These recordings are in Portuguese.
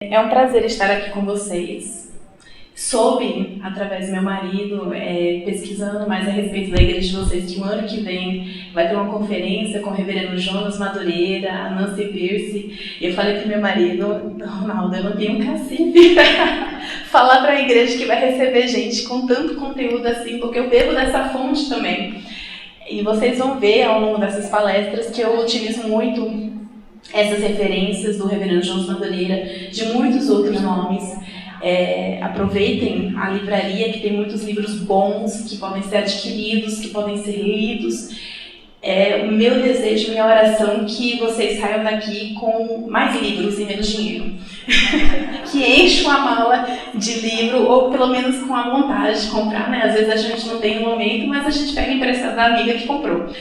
É um prazer estar aqui com vocês. Soube, através do meu marido, pesquisando mais a respeito da igreja de vocês, que o ano que vem vai ter uma conferência com o reverendo Jonas Madureira, a Nancy Pierce. E eu falei para o meu marido, Ronaldo, eu não tenho um cacife para falar para a igreja que vai receber gente com tanto conteúdo assim, porque eu bebo dessa fonte também. E vocês vão ver ao longo dessas palestras que eu utilizo muito essas referências do reverendo Jonas Madureira, de muitos outros nomes. Aproveitem a livraria, que tem muitos livros bons que podem ser adquiridos, que podem ser lidos. O meu desejo, minha oração, que vocês saiam daqui com mais livros e menos dinheiro. Que encham a mala de livro, ou pelo menos com a vontade de comprar, né? Às vezes a gente não tem no momento, mas a gente pega emprestado da amiga que comprou.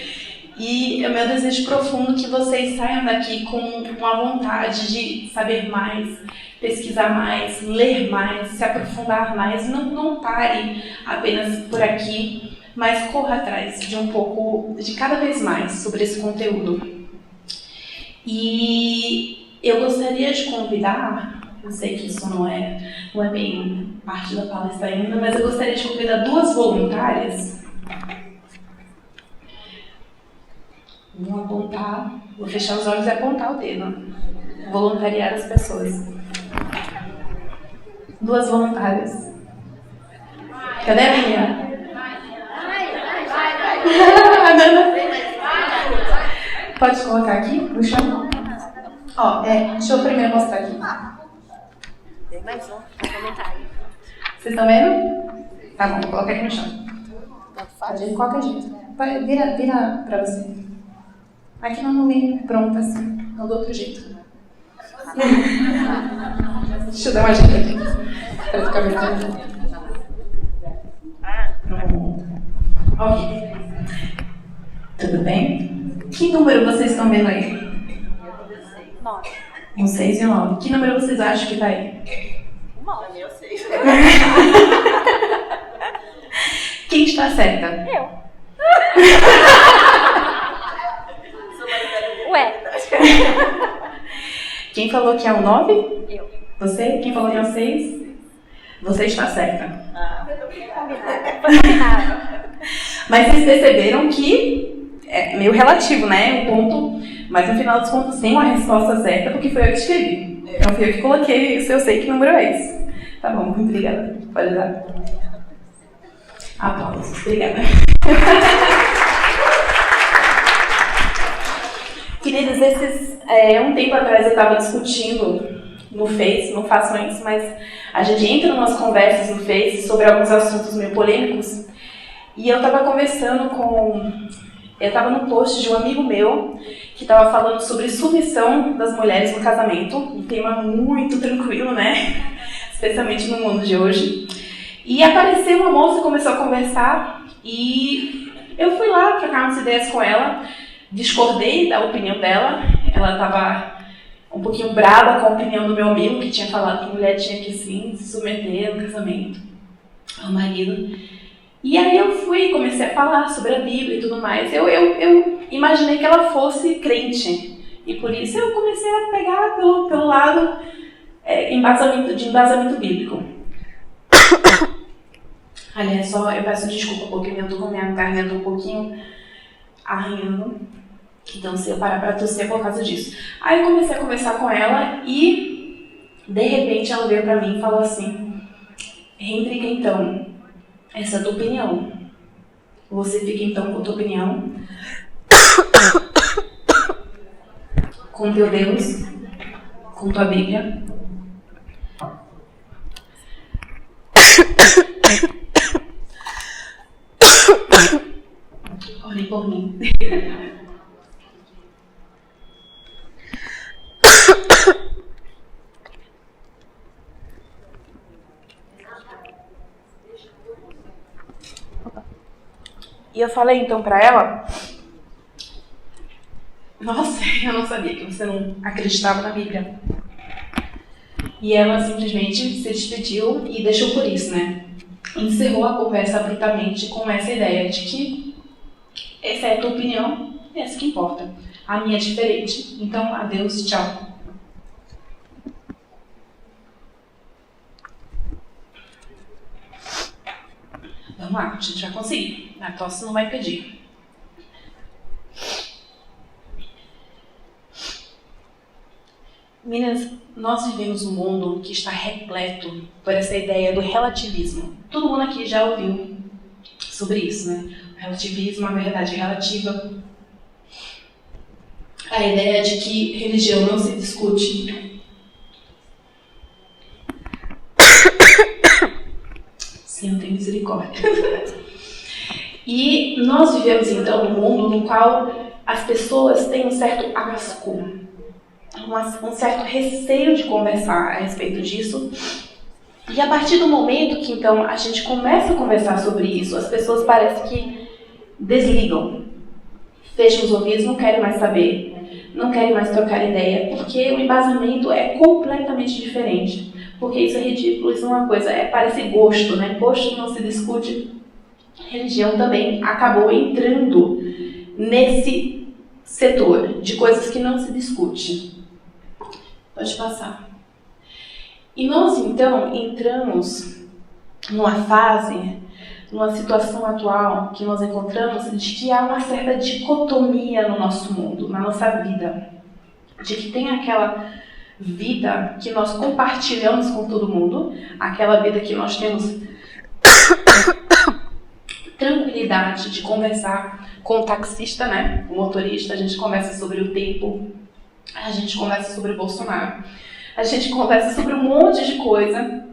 E é o meu desejo profundo que vocês saiam daqui com uma vontade de saber mais, pesquisar mais, ler mais, se aprofundar mais. Não pare apenas por aqui, mas corra atrás de um pouco, de cada vez mais sobre esse conteúdo. E eu gostaria de convidar, eu sei que isso não é bem parte da palestra ainda, mas eu gostaria de convidar 2 voluntárias. Vou apontar, vou fechar os olhos e apontar o dedo. Voluntariar as pessoas. 2 voluntárias. Cadê a menina? Pode colocar aqui no chão? Deixa eu primeiro mostrar aqui. Tem mais um comentário. Vocês estão vendo? Tá bom, vou colocar aqui no chão. Pode ir de qualquer jeito. Vira pra você. Aqui no meio, pronto, assim. Não do outro jeito. Deixa eu dar uma ajuda aqui. Pra ficar melhor. Pronto. Ok. Tudo bem? Que número vocês estão vendo aí? 9. Um 6 e um 9. Que número vocês acham que tá aí? 9. Eu sei. Quem está certa? Eu. Ué. Quem falou que é um 9? Eu. Você? Quem falou que é um 6? Você está certa. Combinado. Mas vocês perceberam que é meio relativo, né? O ponto, mas no final dos contos tem uma resposta certa, porque foi eu que escrevi. Então fui eu que coloquei isso, eu sei que número é esse. Tá bom, muito obrigada. Pode dar. Aplausos, obrigada. Queridos, um tempo atrás eu estava discutindo no Face, não façam isso, mas a gente entra em umas conversas no Face sobre alguns assuntos meio polêmicos, e eu estava conversando eu estava no post de um amigo meu que estava falando sobre submissão das mulheres no casamento, um tema muito tranquilo, né? Especialmente no mundo de hoje. E apareceu uma moça e começou a conversar, e eu fui lá trocar umas ideias com ela. Discordei da opinião dela, ela estava um pouquinho brava com a opinião do meu amigo, que tinha falado que a mulher tinha que sim se submeter no casamento ao marido. E aí eu comecei a falar sobre a Bíblia e tudo mais. Eu imaginei que ela fosse crente, e por isso eu comecei a pegar pelo lado de embasamento bíblico. Aliás, eu peço desculpa porque eu estou com a minha garganta um pouquinho arranhando. Então, se eu parar para tossir por causa disso. Aí eu comecei a conversar com ela e, de repente, ela veio para mim e falou assim: Hendrika, então, essa é a tua opinião. Você fica, então, com a tua opinião, com teu Deus, com tua Bíblia. Olhem por mim. E eu falei então pra ela: nossa, eu não sabia que você não acreditava na Bíblia. E ela simplesmente se despediu e deixou por isso, né? Encerrou a conversa abruptamente com essa ideia de que essa é a tua opinião, essa que importa. A minha é diferente, então adeus, tchau. Vamos lá, a gente vai conseguir. A tosse não vai impedir. Meninas, nós vivemos um mundo que está repleto por essa ideia do relativismo. Todo mundo aqui já ouviu sobre isso, né? O relativismo, a verdade relativa. A ideia de que religião não se discute. Senhor, tem misericórdia. E nós vivemos, então, num mundo no qual as pessoas têm um certo asco, um certo receio de conversar a respeito disso. E a partir do momento que, então, a gente começa a conversar sobre isso, as pessoas parecem que desligam, fecham os ouvidos, não querem mais saber, não querem mais trocar ideia, porque o embasamento é completamente diferente. Porque isso é ridículo, isso é uma coisa, parece gosto, né? Gosto não se discute. Religião também acabou entrando nesse setor de coisas que não se discute. Pode passar. E nós, então, entramos numa fase, numa situação atual que nós encontramos de que há uma certa dicotomia no nosso mundo, na nossa vida. De que tem aquela vida que nós compartilhamos com todo mundo, aquela vida que nós temos tranquilidade de conversar com o taxista, né? O motorista, a gente conversa sobre o tempo, a gente conversa sobre o Bolsonaro, a gente conversa sobre um monte de coisa,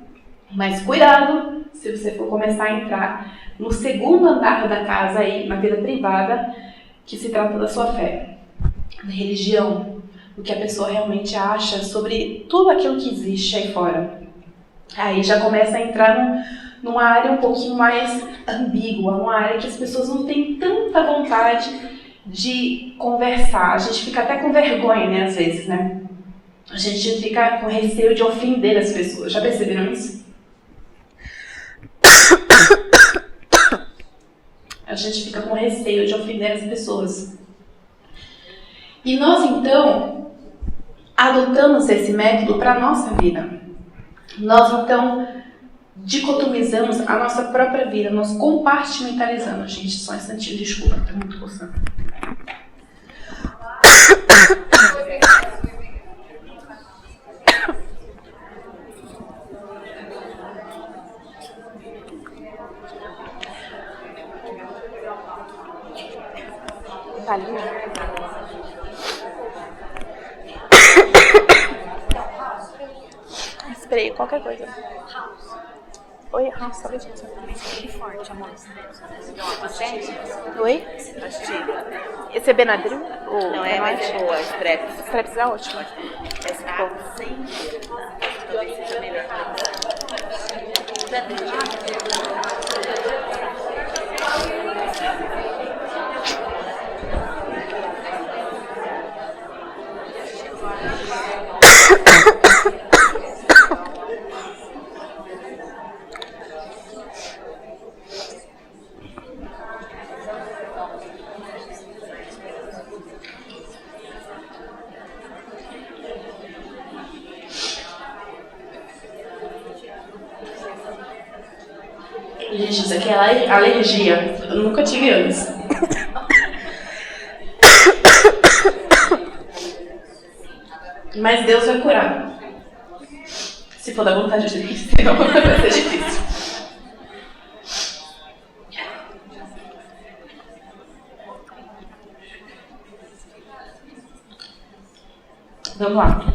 mas cuidado se você for começar a entrar no segundo andar da casa aí, na vida privada, que se trata da sua fé, da religião, o que a pessoa realmente acha sobre tudo aquilo que existe aí fora. Aí já começa a entrar numa área um pouquinho mais ambígua, numa área que as pessoas não têm tanta vontade de conversar. A gente fica até com vergonha, né, às vezes, né? A gente fica com receio de ofender as pessoas. Já perceberam isso? A gente fica com receio de ofender as pessoas. E nós, então, adotamos esse método para a nossa vida. Nós, então, dicotomizamos a nossa própria vida, nós compartimentalizamos. Gente, só um instantinho, desculpa, estou muito coçando. Tá ali, né? Spray, qualquer coisa. Oi, nossa, Que forte, amor. Oi? Esse é Benadryl? Não, é mais boa, Streps. Streps é ótimo. Esse povo sempre, talvez seja melhor pra Gente, isso aqui é alergia. Eu nunca tive antes. Mas Deus vai curar. Se for da vontade de Deus, senão vai ser difícil. Vamos lá.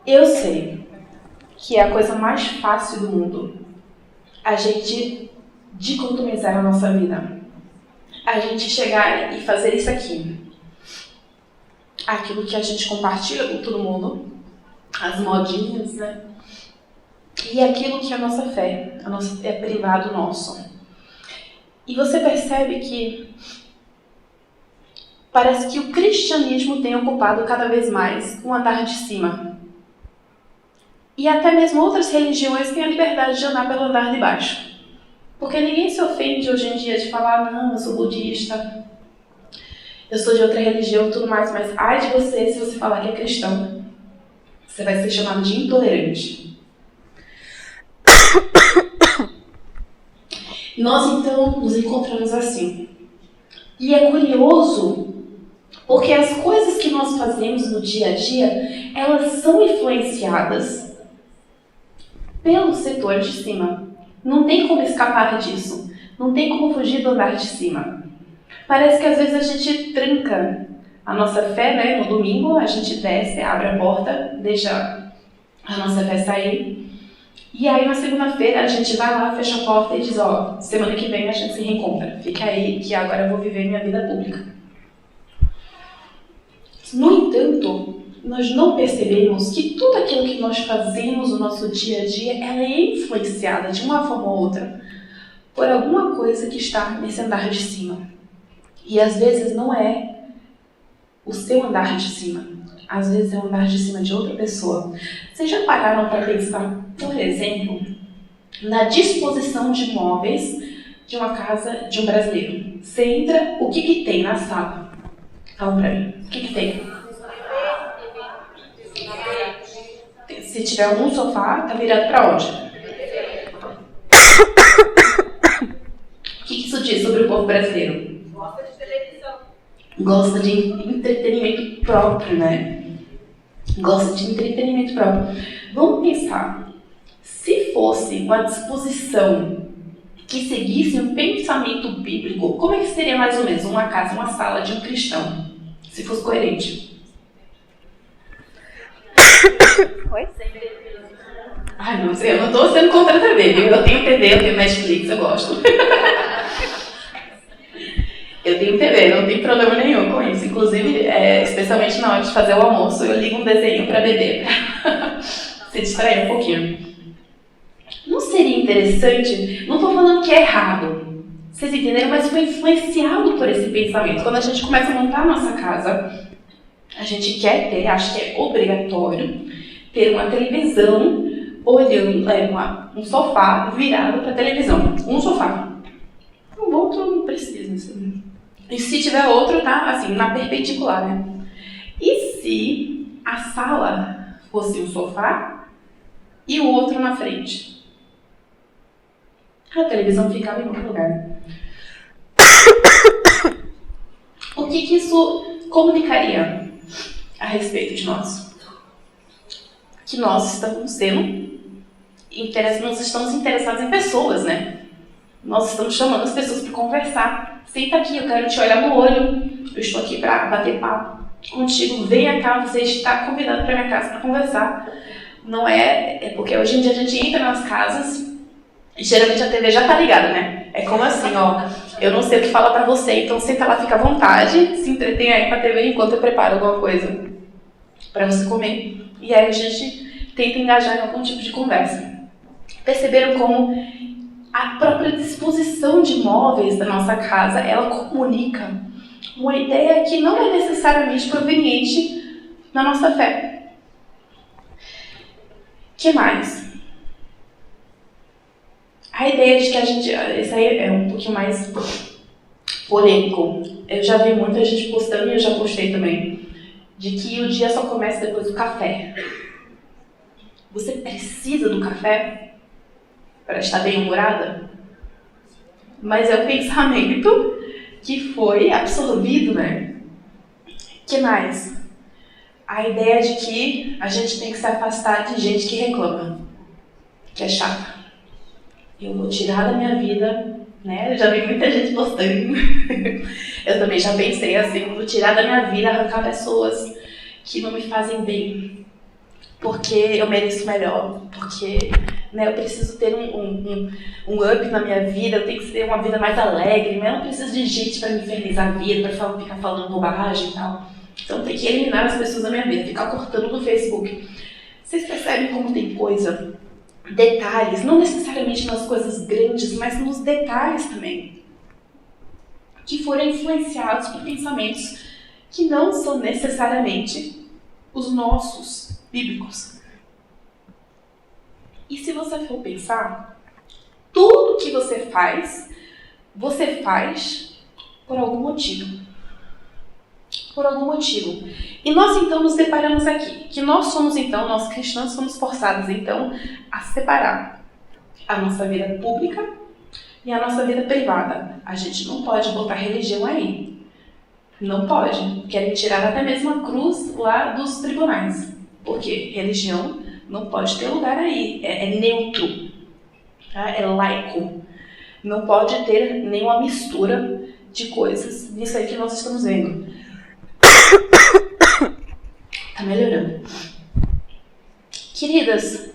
Eu sei que é a coisa mais fácil do mundo a gente dicotomizar a nossa vida. A gente chegar e fazer isso aqui. Aquilo que a gente compartilha com todo mundo, as modinhas, né? E aquilo que é a nossa fé, é privado nosso. E você percebe que parece que o cristianismo tem ocupado cada vez mais o andar de cima. E até mesmo outras religiões têm a liberdade de andar pelo andar de baixo. Porque ninguém se ofende hoje em dia de falar, não, eu sou budista, eu sou de outra religião e tudo mais, mas ai de você se você falar que é cristão. Você vai ser chamado de intolerante. E nós então nos encontramos assim. E é curioso, porque as coisas que nós fazemos no dia a dia, elas são influenciadas pelo setor de cima. Não tem como escapar disso. Não tem como fugir do andar de cima. Parece que às vezes a gente tranca a nossa fé, né? No domingo a gente desce, abre a porta, deixa a nossa fé sair. E aí na segunda-feira a gente vai lá, fecha a porta e diz, ó, semana que vem a gente se reencontra. Fica aí que agora eu vou viver minha vida pública. No entanto, nós não percebemos que tudo aquilo que nós fazemos no nosso dia a dia, ela é influenciada de uma forma ou outra por alguma coisa que está nesse andar de cima. E às vezes não é o seu andar de cima. Às vezes é o andar de cima de outra pessoa. Vocês já pararam para pensar, por exemplo, na disposição de móveis de uma casa de um brasileiro? Você entra, o que tem na sala? Fala pra mim. O que tem? Se tiver um sofá, tá virado para onde? O que isso diz sobre o povo brasileiro? Gosta de televisão. Gosta de entretenimento próprio, né? Gosta de entretenimento próprio. Vamos pensar. Se fosse uma disposição que seguisse um pensamento bíblico, como é que seria mais ou menos uma casa, uma sala de um cristão? Se fosse coerente. Oi? Ai, não sei, eu não estou sendo contra a TV, viu? Eu tenho TV, eu tenho Netflix, eu gosto. Eu tenho TV, não tem problema nenhum com isso. Inclusive, especialmente na hora de fazer o almoço, eu ligo um desenho para beber, para se distrair um pouquinho. Não seria interessante? Não estou falando que é errado, vocês entenderam? Mas foi influenciado por esse pensamento. Quando a gente começa a montar a nossa casa, a gente quer ter, acho que é obrigatório, ter uma televisão olhando, um sofá virado para a televisão. Um sofá. O outro não precisa, assim. E se tiver outro, tá assim, na perpendicular, né? E se a sala fosse um sofá e o outro na frente? A televisão ficava em outro lugar, né? O que isso comunicaria a respeito de nós? Que nós estamos interessados em pessoas, né? Nós estamos chamando as pessoas para conversar. Senta aqui, eu quero te olhar no olho. Eu estou aqui para bater papo contigo. Venha cá, você está convidado para minha casa para conversar. Não é porque hoje em dia a gente entra nas casas e geralmente a TV já está ligada, né? É como assim, ó, eu não sei o que falar para você, então senta lá, fica à vontade, se entretém aí com a TV enquanto eu preparo alguma coisa para você comer. E aí a gente tenta engajar em algum tipo de conversa. Perceberam como a própria disposição de móveis da nossa casa, ela comunica uma ideia que não é necessariamente proveniente da nossa fé. O que mais? A ideia de que a gente... Esse aí é um pouquinho mais polêmico. Eu já vi muita gente postando, e eu já postei também, de que o dia só começa depois do café. Você precisa do café para estar bem-humorada? Mas é o pensamento que foi absorvido, né? O que mais? A ideia de que a gente tem que se afastar de gente que reclama, que é chata. Eu vou tirar da minha vida, né? Eu já vi muita gente postando. Eu também já pensei assim, vou tirar da minha vida, arrancar pessoas que não me fazem bem, porque eu mereço melhor, porque, né, eu preciso ter um up na minha vida, eu tenho que ter uma vida mais alegre, mas eu não preciso de gente para me infernizar a vida, para ficar falando bobagem e tal. Então tem que eliminar as pessoas da minha vida, ficar cortando no Facebook. Vocês percebem como tem coisa, detalhes, não necessariamente nas coisas grandes, mas nos detalhes também, que foram influenciados por pensamentos que não são necessariamente os nossos, bíblicos. E se você for pensar, tudo que você faz por algum motivo. Por algum motivo. E nós então nos deparamos aqui, que nós cristãos somos forçados então a separar a nossa vida pública E a nossa vida privada, a gente não pode botar religião aí. Não pode. Querem tirar até mesmo a cruz lá dos tribunais. Porque religião não pode ter lugar aí. É neutro. Tá? É laico. Não pode ter nenhuma mistura de coisas nisso aí que nós estamos vendo. Tá melhorando. Queridas,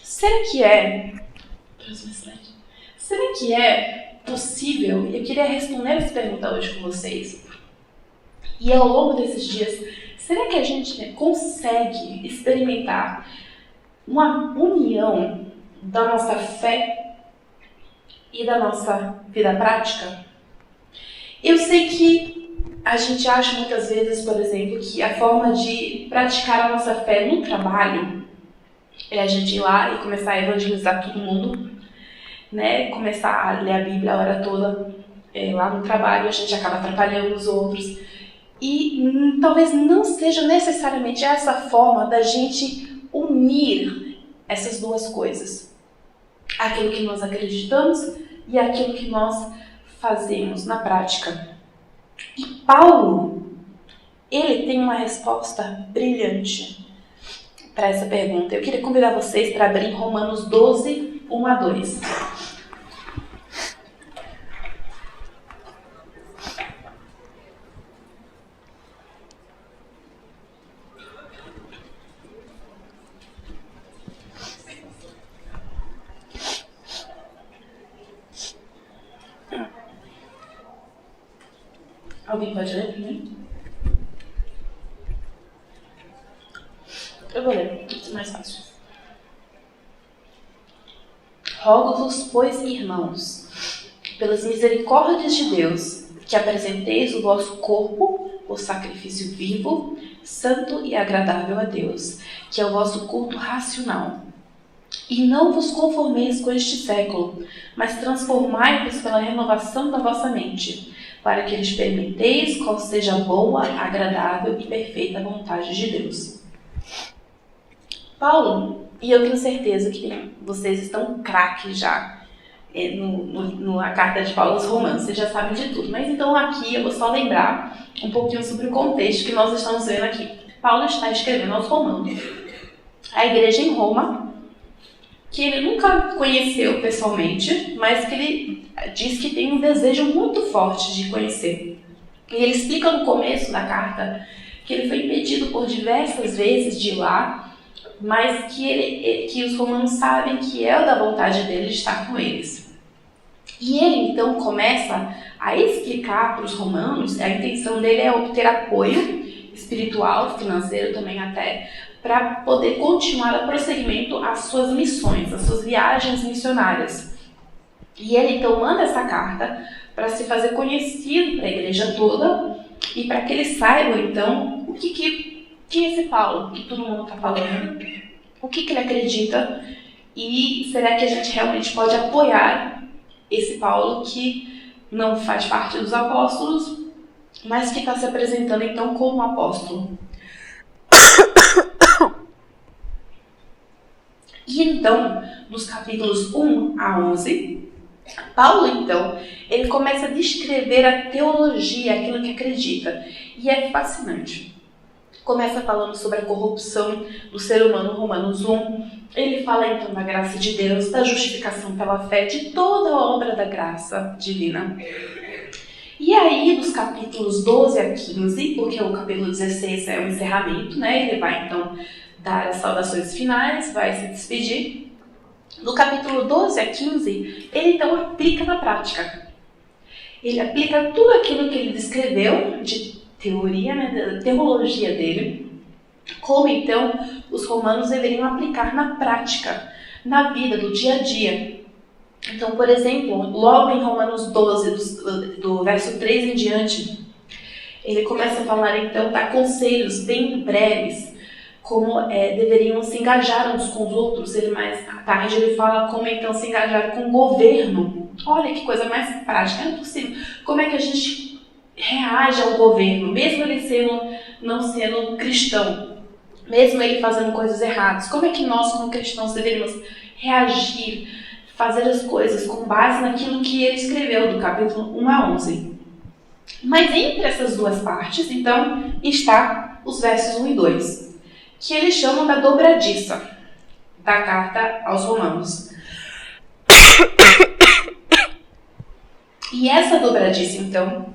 será que é possível? Eu queria responder essa pergunta hoje com vocês. E ao longo desses dias, será que a gente consegue experimentar uma união da nossa fé e da nossa vida prática? Eu sei que a gente acha muitas vezes, por exemplo, que a forma de praticar a nossa fé no trabalho é a gente ir lá e começar a evangelizar todo mundo, né? Começar a ler a Bíblia a hora toda lá no trabalho, a gente acaba atrapalhando os outros. E talvez não seja necessariamente essa forma da gente unir essas duas coisas. Aquilo que nós acreditamos e aquilo que nós fazemos na prática. E Paulo, ele tem uma resposta brilhante para essa pergunta. Eu queria convidar vocês para abrir Romanos 12, 1 a 2. Alguém pode ler primeiro? Eu vou ler, é mais fácil. Rogo-vos, pois, irmãos, pelas misericórdias de Deus, que apresenteis o vosso corpo por sacrifício vivo, santo e agradável a Deus, que é o vosso culto racional. E não vos conformeis com este século, mas transformai-vos pela renovação da vossa mente, para que experimenteis qual seja a boa, agradável e perfeita vontade de Deus. Paulo, e eu tenho certeza que vocês estão craques já na carta de Paulo aos Romanos, vocês já sabem de tudo, mas então aqui eu vou só lembrar um pouquinho sobre o contexto que nós estamos vendo aqui. Paulo está escrevendo aos Romanos, a igreja em Roma, que ele nunca conheceu pessoalmente, mas que ele diz que tem um desejo muito forte de conhecer. E ele explica no começo da carta que ele foi impedido por diversas vezes de ir lá, mas que os romanos sabem que é da vontade dele de estar com eles. E ele então começa a explicar para os romanos, a intenção dele é obter apoio espiritual, financeiro também até, para poder continuar a prosseguimento às suas missões, às suas viagens missionárias. E ele então manda essa carta para se fazer conhecido para a igreja toda e para que eles saibam então o que é esse Paulo, que todo mundo está falando, o que ele acredita e será que a gente realmente pode apoiar esse Paulo que não faz parte dos apóstolos, mas que está se apresentando então como apóstolo. E então, nos capítulos 1 a 11, Paulo, então, ele começa a descrever a teologia, aquilo que acredita. E é fascinante. Começa falando sobre a corrupção do ser humano, Romanos 1. Ele fala, então, da graça de Deus, da justificação pela fé, de toda a obra da graça divina. E aí, dos capítulos 12 a 15, porque o capítulo 16 é o encerramento, né? Ele vai, então, dar as saudações finais, vai se despedir. Do capítulo 12 a 15, ele então aplica na prática. Ele aplica tudo aquilo que ele descreveu de teoria, né, da teologia dele, como então os romanos deveriam aplicar na prática, na vida, do dia a dia. Então, por exemplo, logo em Romanos 12, do verso 3 em diante, ele começa a falar então, dá conselhos bem breves, como deveriam se engajar uns com os outros. Ele mais à tarde ele fala como então se engajar com o governo. Olha que coisa mais prática, não é possível. Como é que a gente reage ao governo, mesmo ele não sendo cristão, mesmo ele fazendo coisas erradas? Como é que nós como cristãos deveríamos reagir, fazer as coisas com base naquilo que ele escreveu, do capítulo 1 a 11. Mas entre essas duas partes, então, está os versos 1 e 2, que eles chamam da dobradiça da carta aos Romanos. E essa dobradiça, então,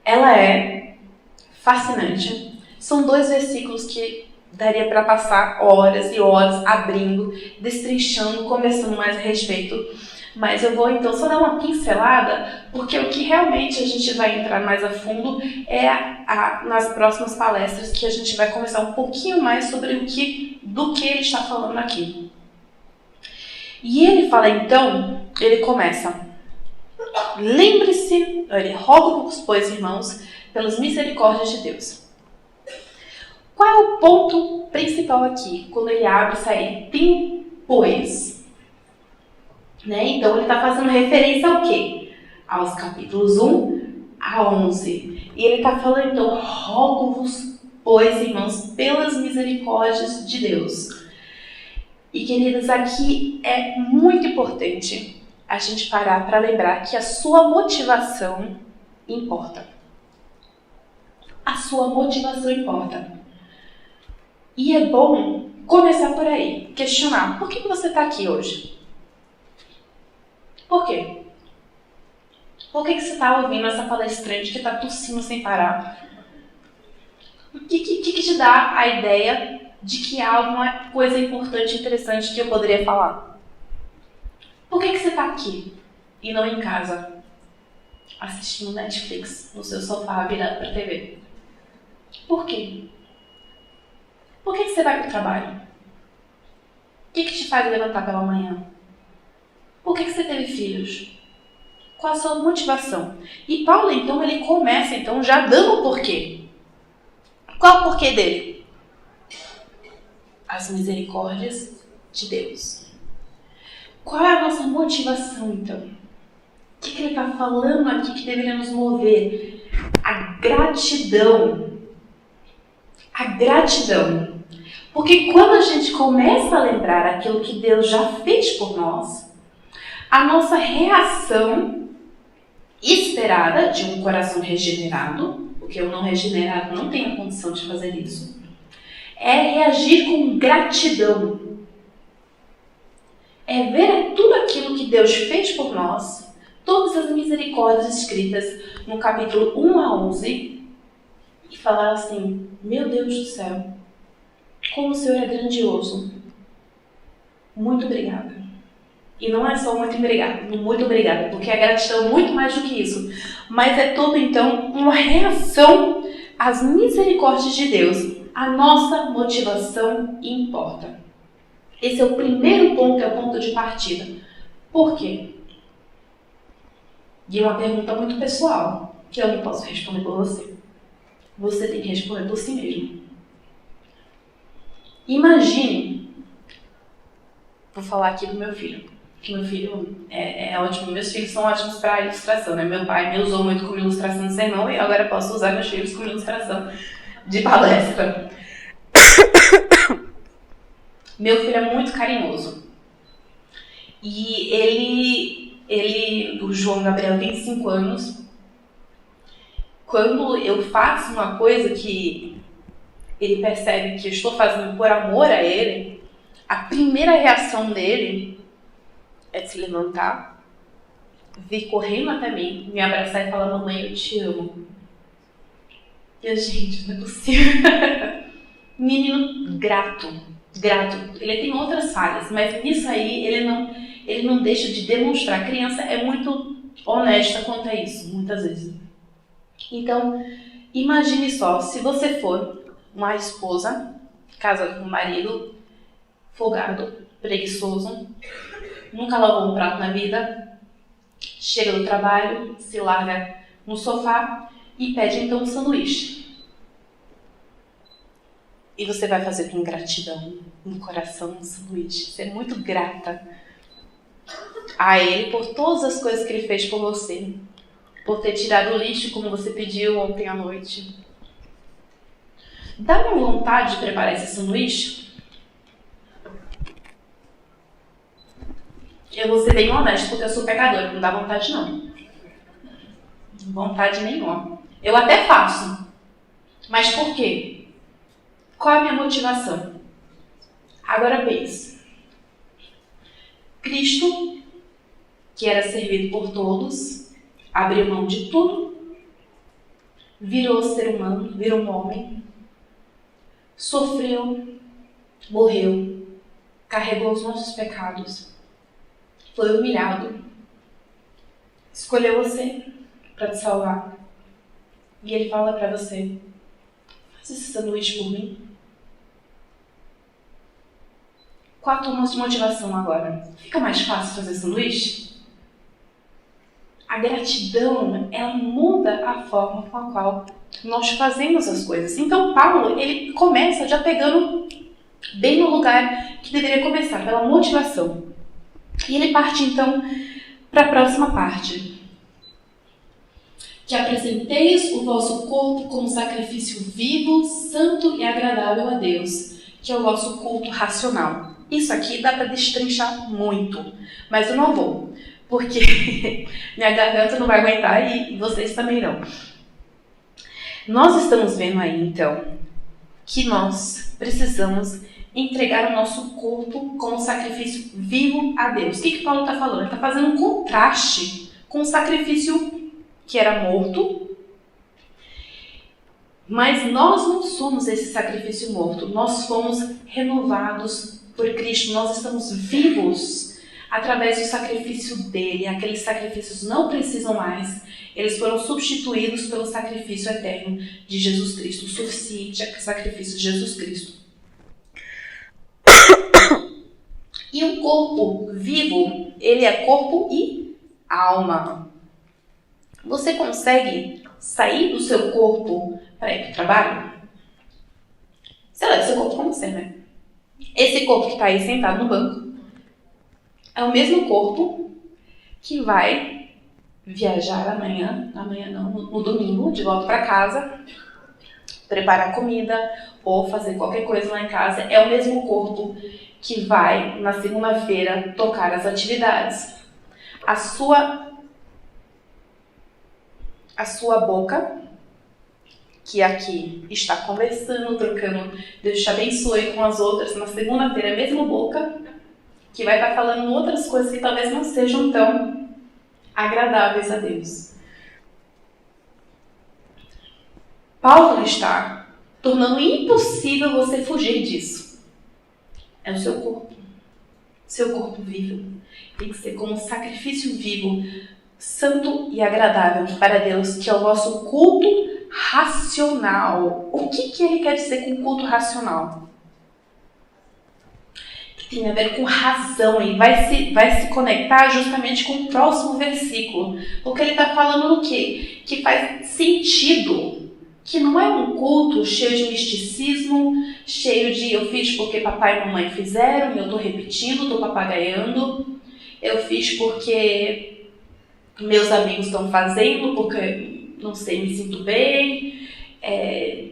ela é fascinante. São 2 versículos que daria para passar horas e horas abrindo, destrinchando, conversando mais a respeito. Mas eu vou então só dar uma pincelada, porque o que realmente a gente vai entrar mais a fundo é nas próximas palestras, que a gente vai conversar um pouquinho mais sobre do que ele está falando aqui. E ele fala então, ele começa: lembre-se, rogo-vos, pois, irmãos, pelas misericórdias de Deus. Qual é o ponto principal aqui, quando ele abre essa aí? Tem pois. Então ele está fazendo referência ao quê? Aos capítulos 1 a 11. E ele está falando então, rogo-vos, pois, irmãos, pelas misericórdias de Deus. E queridas, aqui é muito importante a gente parar para lembrar que a sua motivação importa. A sua motivação importa. E é bom começar por aí, questionar, por que você está aqui hoje? Por quê? Por que você está ouvindo essa palestrante que está tossindo sem parar? O que te dá a ideia de que há alguma coisa importante e interessante que eu poderia falar? Por que você está aqui e não em casa, assistindo Netflix, no seu sofá virado para a TV? Por quê? Por que você vai para o trabalho? O que te faz levantar pela manhã? Por que você teve filhos? Qual a sua motivação? E Paulo, então, ele começa então já dando o porquê. Qual é o porquê dele? As misericórdias de Deus. Qual é a nossa motivação, então? O que ele está falando aqui que deveria nos mover? A gratidão. A gratidão. Porque quando a gente começa a lembrar aquilo que Deus já fez por nós, a nossa reação esperada de um coração regenerado, porque o não regenerado não tem a condição de fazer isso, é reagir com gratidão. É ver tudo aquilo que Deus fez por nós, todas as misericórdias escritas no capítulo 1 a 11, e falar assim, meu Deus do céu, como o Senhor é grandioso. Muito obrigada. E não é só muito obrigada, porque a gratidão é muito mais do que isso. Mas é todo, então, uma reação às misericórdias de Deus. A nossa motivação importa. Esse é o primeiro ponto, é o ponto de partida. Por quê? E é uma pergunta muito pessoal, que eu não posso responder por você. Você tem que responder por si mesmo. Imagine, vou falar aqui do meu filho. Que meu filho é ótimo, meus filhos são ótimos para ilustração, né? Meu pai me usou muito como ilustração de sermão e agora eu posso usar meus filhos como ilustração de palestra. Meu filho é muito carinhoso. E o João Gabriel tem 5 anos. Quando eu faço uma coisa que ele percebe que eu estou fazendo por amor a ele, a primeira reação dele é de se levantar, vir correndo até mim, me abraçar e falar, mamãe, eu te amo. E eu, gente, não é possível. Menino grato. Ele tem outras falhas, mas nisso aí ele não deixa de demonstrar. A criança é muito honesta quanto a isso, muitas vezes. Então, imagine só, se você for uma esposa, casada com um marido, folgado, preguiçoso, nunca lavou um prato na vida, chega do trabalho, se larga no sofá e pede então um sanduíche. E você vai fazer com gratidão no coração um sanduíche. Você é muito grata a ele por todas as coisas que ele fez por você. Por ter tirado o lixo como você pediu ontem à noite. Dá uma vontade de preparar esse sanduíche? eu vou ser bem honesta, porque eu sou pecadora, não dá vontade não. Vontade nenhuma. Eu até faço. Mas por quê? Qual é a minha motivação? Agora pense. Cristo, que era servido por todos, abriu mão de tudo, virou ser humano, virou um homem, sofreu, morreu, carregou os nossos pecados, foi humilhado, escolheu você para te salvar. E ele fala para você: faz esse sanduíche por mim. Qual a tua motivação agora? Fica mais fácil fazer sanduíche? A gratidão, ela muda a forma com a qual nós fazemos as coisas. Então Paulo, ele começa já pegando bem no lugar que deveria começar, pela motivação. E ele parte então para a próxima parte. Que apresenteis o vosso corpo como sacrifício vivo, santo e agradável a Deus, que é o vosso culto racional. Isso aqui dá para destrinchar muito, mas eu não vou, porque minha garganta não vai aguentar e vocês também não. Nós estamos vendo aí, então, que nós precisamos entregar o nosso corpo como sacrifício vivo a Deus. O que Paulo está falando? Ele está fazendo um contraste com o sacrifício que era morto, mas nós não somos esse sacrifício morto, nós fomos renovados por Cristo, nós estamos vivos através do sacrifício dele. Aqueles sacrifícios não precisam mais, eles foram substituídos pelo sacrifício eterno de Jesus Cristo, o suficiente sacrifício de Jesus Cristo. E um corpo vivo, ele é corpo e alma. Você consegue sair do seu corpo para ir para o trabalho? Você leva o seu corpo com você, né? Esse corpo que está aí sentado no banco é o mesmo corpo que vai viajar amanhã não, no domingo, de volta para casa, preparar comida ou fazer qualquer coisa lá em casa. É o mesmo corpo que vai, na segunda-feira, tocar as atividades. A sua boca, que aqui está conversando, trocando Deus te abençoe com as outras, na segunda-feira a mesma boca, que vai estar falando outras coisas que talvez não sejam tão agradáveis a Deus. Paulo está tornando impossível você fugir disso. É o seu corpo vivo. Tem que ser como um sacrifício vivo, santo e agradável para Deus, que é o vosso culto racional. O que ele quer dizer com culto racional? Que tem a ver com razão, e vai se conectar justamente com o próximo versículo, porque ele está falando do quê? Que faz sentido, que não é um culto cheio de misticismo, cheio de eu fiz porque papai e mamãe fizeram, e eu estou repetindo, estou papagaiando, eu fiz porque meus amigos estão fazendo, porque não sei, me sinto bem,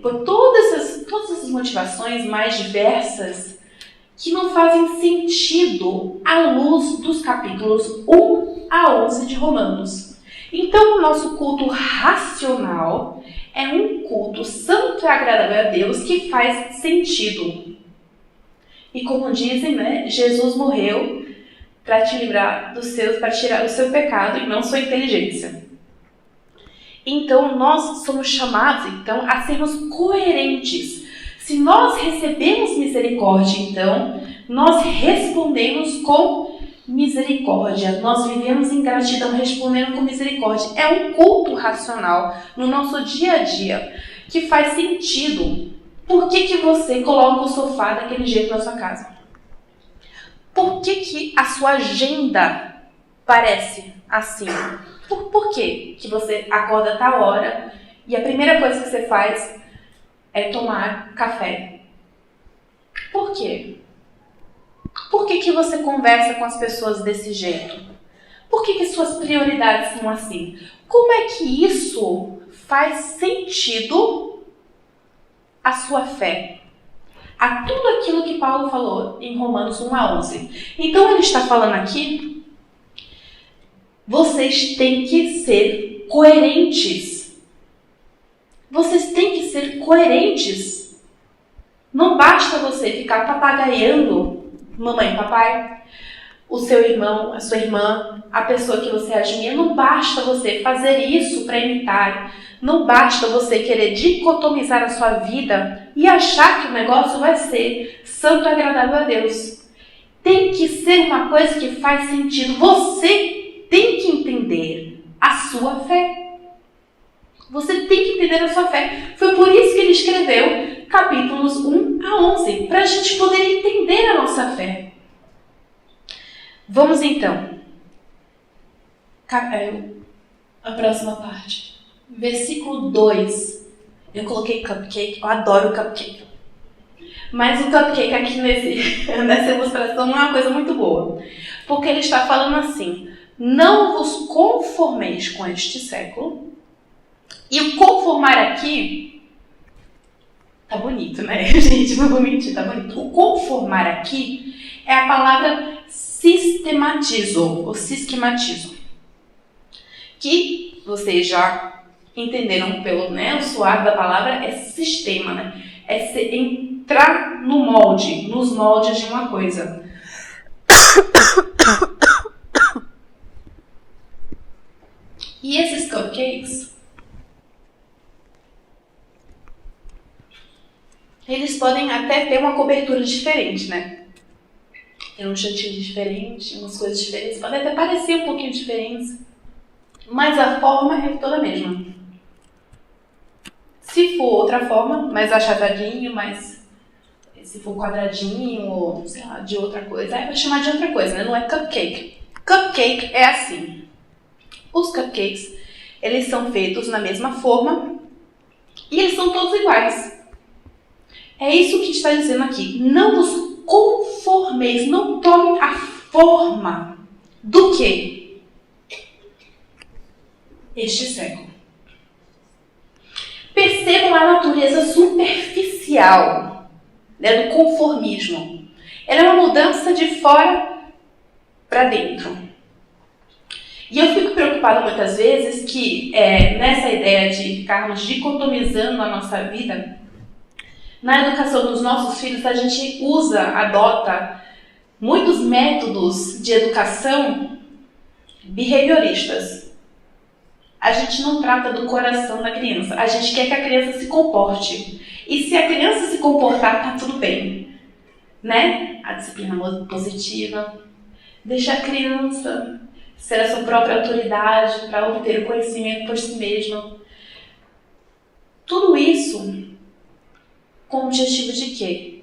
por todas essas motivações mais diversas que não fazem sentido à luz dos capítulos 1 a 11 de Romanos. Então, o nosso culto racional é um culto santo e agradável a Deus que faz sentido. E como dizem, né, Jesus morreu para te livrar para tirar o seu pecado e não sua inteligência. Então, nós somos chamados, então, a sermos coerentes. Se nós recebemos misericórdia, então, nós respondemos com misericórdia. Nós vivemos em gratidão respondendo com misericórdia. É um culto racional no nosso dia a dia que faz sentido. Por que você coloca o sofá daquele jeito na sua casa? Por que a sua agenda parece assim? Por que você acorda a tal hora e a primeira coisa que você faz é tomar café? Por quê? Por que você conversa com as pessoas desse jeito? Por que suas prioridades são assim? Como é que isso faz sentido à sua fé? A tudo aquilo que Paulo falou em Romanos 1 a 11. Então ele está falando aqui vocês têm que ser coerentes. Vocês têm que ser coerentes. Não basta você ficar papagaiando mamãe e papai, o seu irmão, a sua irmã, a pessoa que você admira. Não basta você fazer isso para imitar. Não basta você querer dicotomizar a sua vida e achar que o negócio vai ser santo e agradável a Deus. Tem que ser uma coisa que faz sentido. Você tem que entender a sua fé. Você tem que entender a sua fé. Foi por isso que ele escreveu capítulos 1 a 11, para a gente poder entender a nossa fé. Vamos então. A próxima parte. Versículo 2. Eu coloquei cupcake, eu adoro cupcake. Mas o cupcake aqui nessa ilustração não é uma coisa muito boa. Porque ele está falando assim: não vos conformeis com este século. E o conformar aqui, tá bonito, né? Gente, não vou mentir, tá bonito. O conformar aqui é a palavra sistematizo, ou sistematizo. Que vocês já entenderam pelo, né, o suave da palavra, é sistema, né? É entrar no molde, nos moldes de uma coisa. E esses cupcakes, eles podem até ter uma cobertura diferente, né? Tem um chantilly diferente, umas coisas diferentes, podem até parecer um pouquinho diferentes, mas a forma é toda a mesma. Se for outra forma, mais achatadinho, se for quadradinho ou, sei lá, de outra coisa, aí vai chamar de outra coisa, né? Não é cupcake. Cupcake é assim. Os cupcakes, eles são feitos na mesma forma e eles são todos iguais. É isso que está dizendo aqui. Não vos conformeis, não tomem a forma do quê? Este século. Percebam a natureza superficial, né, do conformismo. Ela é uma mudança de fora para dentro. E eu fico preocupada muitas vezes que nessa ideia de ficarmos dicotomizando a nossa vida, na educação dos nossos filhos, a gente adota muitos métodos de educação behavioristas. A gente não trata do coração da criança. A gente quer que a criança se comporte. E se a criança se comportar, tá tudo bem. Né? A disciplina positiva. Deixa a criança ser a sua própria autoridade para obter o conhecimento por si mesma. Tudo isso com o objetivo de quê?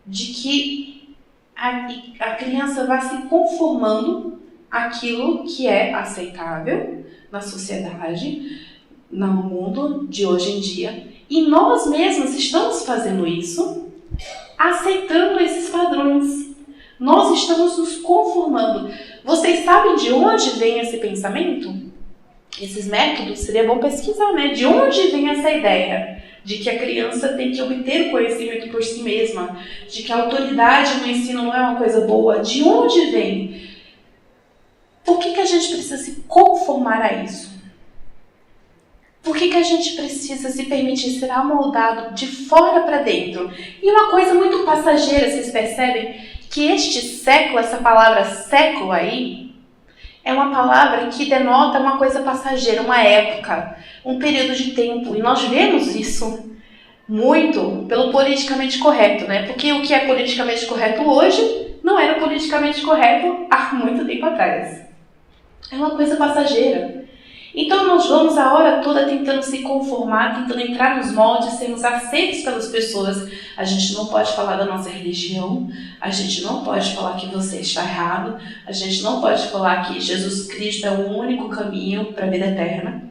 De que a criança vá se conformando àquilo que é aceitável na sociedade, no mundo de hoje em dia. E nós mesmos estamos fazendo isso, aceitando esses padrões. Nós estamos nos conformando. Vocês sabem de onde vem esse pensamento? Esses métodos? Seria bom pesquisar, né? De onde vem essa ideia de que a criança tem que obter o conhecimento por si mesma, de que a autoridade no ensino não é uma coisa boa? De onde vem? Por que a gente precisa se conformar a isso? Por que a gente precisa se permitir ser amoldado de fora para dentro? E uma coisa muito passageira, vocês percebem que este século, essa palavra século aí, é uma palavra que denota uma coisa passageira, uma época, um período de tempo. E nós vemos isso muito pelo politicamente correto, né? Porque o que é politicamente correto hoje não era politicamente correto há muito tempo atrás. É uma coisa passageira. Então nós vamos a hora toda tentando se conformar, tentando entrar nos moldes, sermos aceitos pelas pessoas. A gente não pode falar da nossa religião, a gente não pode falar que você está errado, a gente não pode falar que Jesus Cristo é o único caminho para a vida eterna,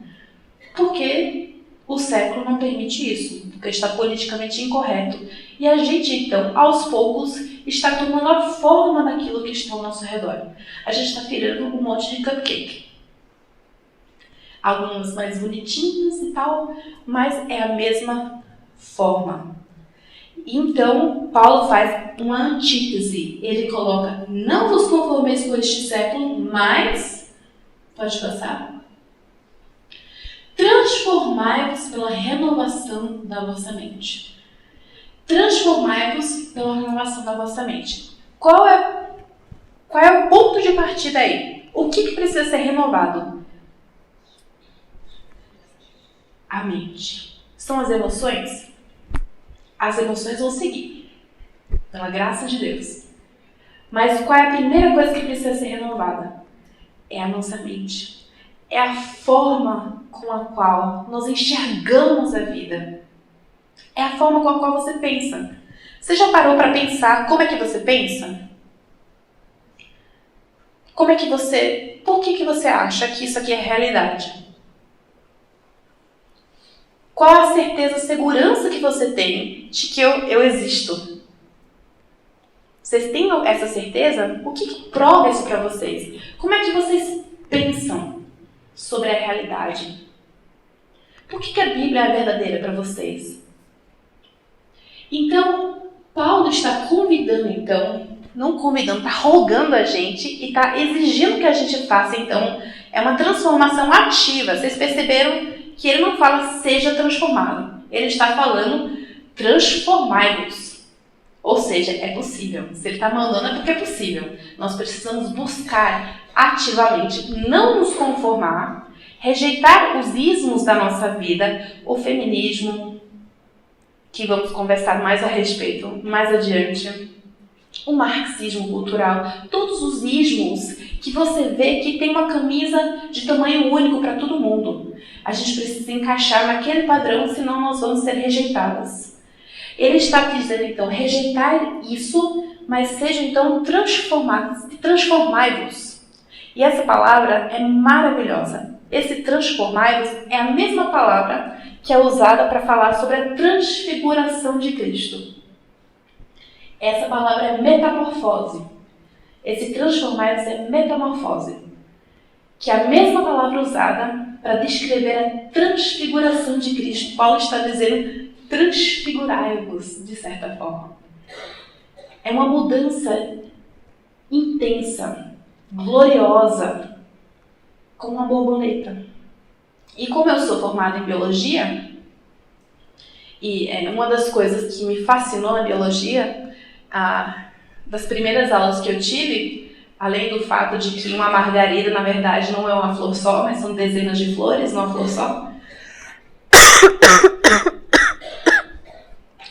porque o século não permite isso, porque está politicamente incorreto. E a gente, então, aos poucos, está tomando a forma daquilo que está ao nosso redor. A gente está virando um monte de cupcake. Alguns mais bonitinhos e tal, mas é a mesma forma. Então, Paulo faz uma antítese. Ele coloca: não vos conformeis com este século, mas Pode passar. Transformai-vos pela renovação da vossa mente. Transformai-vos pela renovação da vossa mente. Qual é o ponto de partida aí? O que precisa ser renovado? A mente. São as emoções? As emoções vão seguir, pela graça de Deus. Mas qual é a primeira coisa que precisa ser renovada? É a nossa mente. É a forma com a qual nós enxergamos a vida. É a forma com a qual você pensa. Você já parou para pensar como é que você pensa? Por que você acha que isso aqui é realidade? Qual a certeza, a segurança que você tem de que eu existo? Vocês têm essa certeza? O que prova isso para vocês? Como é que vocês pensam sobre a realidade? Por que a Bíblia é verdadeira para vocês? Então, Paulo está está rogando a gente e está exigindo que a gente faça, então, é uma transformação ativa. Vocês perceberam que ele não fala seja transformado. Ele está falando transformai-vos. Ou seja, é possível. Se ele está mandando é porque é possível. Nós precisamos buscar ativamente, não nos conformar, rejeitar os ismos da nossa vida, o feminismo, que vamos conversar mais a respeito mais adiante, o marxismo cultural, todos os ismos que você vê que tem uma camisa de tamanho único para todo mundo. A gente precisa encaixar naquele padrão, senão nós vamos ser rejeitadas. Ele está dizendo, então, rejeitar isso, mas sejam, então, transformai-vos. E essa palavra é maravilhosa. Esse transformai-vos é a mesma palavra que é usada para falar sobre a transfiguração de Cristo. Essa palavra é metamorfose. Esse transformar-vos é metamorfose, que é a mesma palavra usada para descrever a transfiguração de Cristo. Paulo está dizendo transfigurai-vos, de certa forma. É uma mudança intensa, gloriosa, como uma borboleta. E como eu sou formada em biologia, e uma das coisas que me fascinou na biologia, das primeiras aulas que eu tive, além do fato de que uma margarida, na verdade, não é uma flor só, mas são dezenas de flores numa flor só.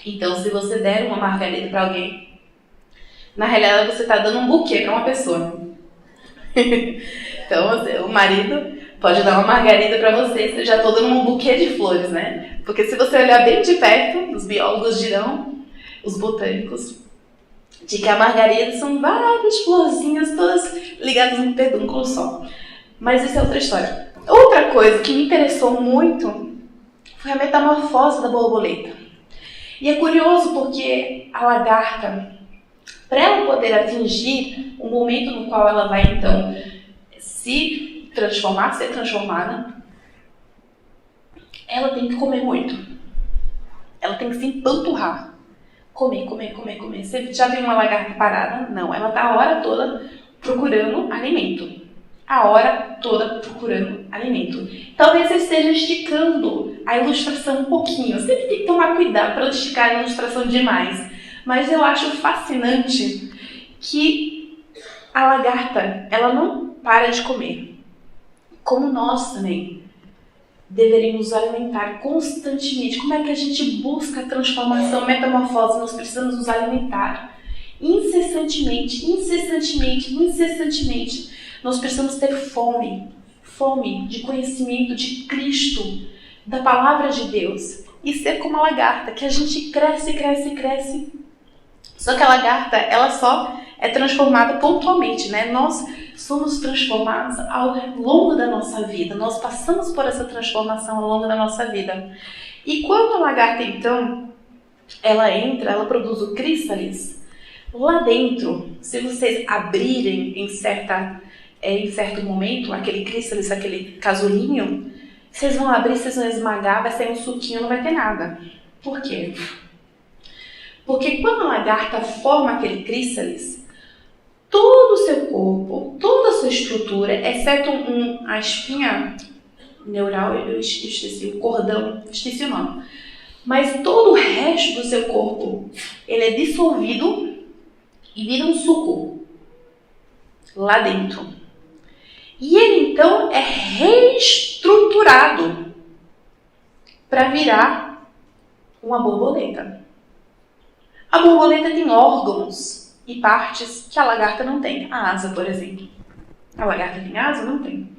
Então, se você der uma margarida para alguém, na realidade você está dando um buquê para uma pessoa. Então, o marido pode dar uma margarida para você, você já está dando um buquê de flores, né? Porque se você olhar bem de perto, os biólogos dirão, os botânicos, de que a margarida são várias florzinhas todas ligadas num pedúnculo só. Mas isso é outra história. Outra coisa que me interessou muito foi a metamorfose da borboleta. E é curioso porque a lagarta, para ela poder atingir o momento no qual ela vai, então, se transformar, ser transformada, ela tem que comer muito. Ela tem que se empanturrar. Comer. Você já viu uma lagarta parada? Não, ela está a hora toda procurando alimento. Talvez eu esteja esticando a ilustração um pouquinho. Eu sempre tem que tomar cuidado para não esticar a ilustração demais. Mas eu acho fascinante que a lagarta, ela não para de comer. Como nós também deveríamos nos alimentar constantemente. Como é que a gente busca a transformação, a metamorfose? Nós precisamos nos alimentar incessantemente. Nós precisamos ter fome de conhecimento de Cristo, da palavra de Deus, e ser como a lagarta, que a gente cresce. Só que a lagarta, ela só é transformada pontualmente, né? Nós somos transformados ao longo da nossa vida. Nós passamos por essa transformação ao longo da nossa vida. E quando a lagarta, então, ela entra, ela produz o crístalis. Lá dentro, se vocês abrirem em certo momento, aquele crístalis, aquele casulinho, vocês vão abrir, vocês vão esmagar, vai sair um suquinho, não vai ter nada. Por quê? Porque quando a lagarta forma aquele crístalis, todo o seu corpo, toda a sua estrutura, exceto a espinha neural, eu esqueci o cordão, esqueci o nome. Mas todo o resto do seu corpo, ele é dissolvido e vira um suco lá dentro. E ele então é reestruturado para virar uma borboleta. A borboleta tem órgãos e partes que a lagarta não tem. A asa, por exemplo. A lagarta tem asa? Não tem.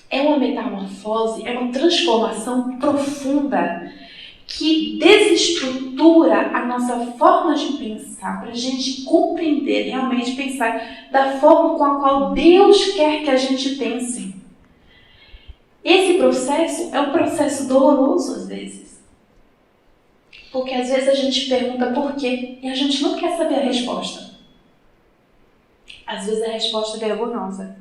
É uma metamorfose, é uma transformação profunda que desestrutura a nossa forma de pensar, para a gente compreender, realmente pensar da forma com a qual Deus quer que a gente pense. Esse processo é um processo doloroso às vezes. Porque às vezes a gente pergunta por quê e a gente não quer saber a resposta. Às vezes a resposta é vergonhosa.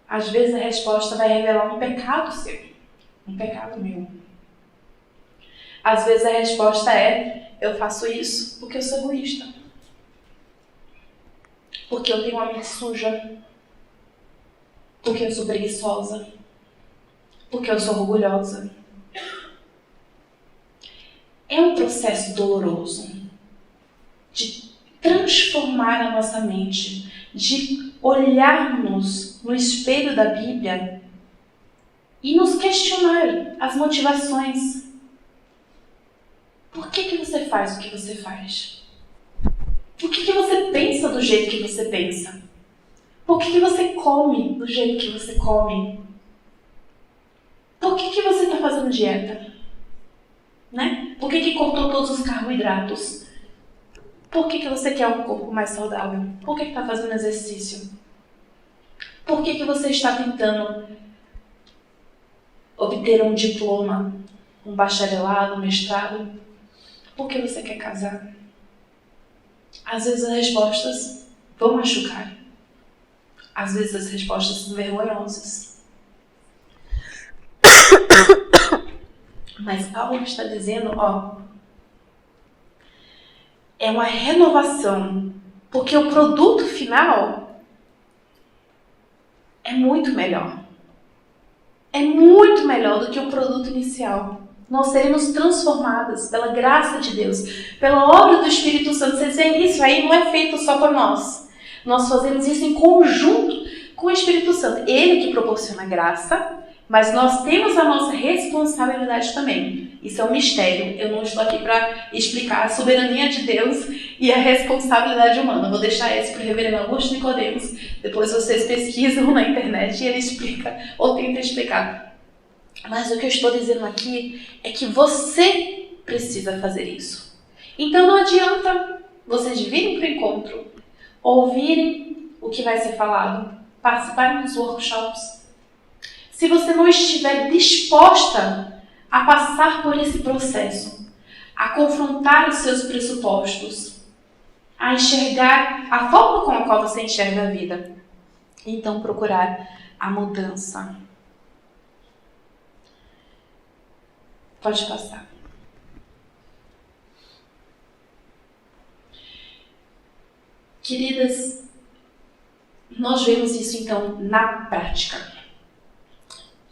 Às vezes a resposta vai revelar um pecado seu, um pecado meu. Às vezes a resposta é: eu faço isso porque eu sou egoísta. Porque eu tenho uma mente suja. Porque eu sou preguiçosa. Porque eu sou orgulhosa. É um processo doloroso de transformar a nossa mente, de olharmos no espelho da Bíblia e nos questionar as motivações. Por que você faz o que você faz? Por que você pensa do jeito que você pensa? Por que você come do jeito que você come? Por que você está fazendo dieta? Né? Por que cortou todos os carboidratos? Por que você quer um corpo mais saudável? Por que está fazendo exercício? Por que você está tentando obter um diploma, um bacharelado, um mestrado? Por que você quer casar? Às vezes as respostas vão machucar. Às vezes as respostas são vergonhosas. Mas Paulo está dizendo, é uma renovação, porque o produto final é muito melhor. É muito melhor do que o produto inicial. Nós seremos transformadas pela graça de Deus, pela obra do Espírito Santo. Vocês veem, isso aí não é feito só por nós. Nós fazemos isso em conjunto com o Espírito Santo. Ele que proporciona graça, mas nós temos a nossa responsabilidade também. Isso é um mistério. Eu não estou aqui para explicar a soberania de Deus e a responsabilidade humana. Eu vou deixar isso para o reverendo Augusto Nicodemos. Depois vocês pesquisam na internet e ele explica ou tenta explicar. Mas o que eu estou dizendo aqui é que você precisa fazer isso. Então não adianta vocês virem para o encontro, ouvirem o que vai ser falado, participarem dos workshops, se você não estiver disposta a passar por esse processo, a confrontar os seus pressupostos, a enxergar a forma com a qual você enxerga a vida, então procurar a mudança. Pode passar. Queridas, nós vemos isso então na prática.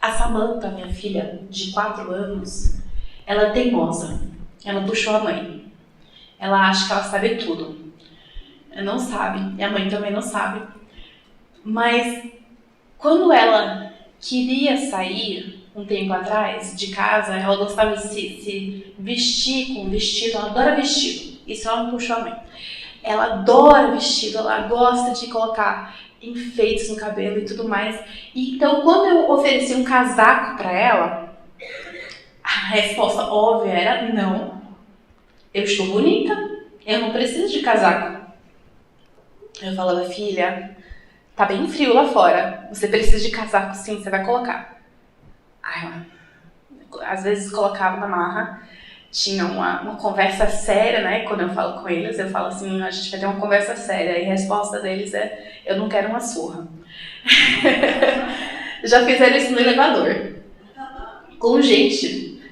A Samantha, minha filha de 4 anos, ela é teimosa. Ela puxou a mãe. Ela acha que ela sabe tudo. Ela não sabe. E a mãe também não sabe. Mas quando ela queria sair um tempo atrás de casa, ela gostava de se vestir com vestido. Ela adora vestido. Isso ela não puxou a mãe. Ela adora vestido. Ela gosta de colocar enfeites no cabelo e tudo mais. E então, quando eu ofereci um casaco para ela, a resposta óbvia era: não, eu estou bonita, eu não preciso de casaco. Eu falava: filha, tá bem frio lá fora, você precisa de casaco sim, você vai colocar. Aí ela, às vezes colocava na marra. Tinha uma conversa séria, né? Quando eu falo com eles, eu falo assim: a gente vai ter uma conversa séria. E a resposta deles é: eu não quero uma surra. Já fizeram isso no elevador. Com gente.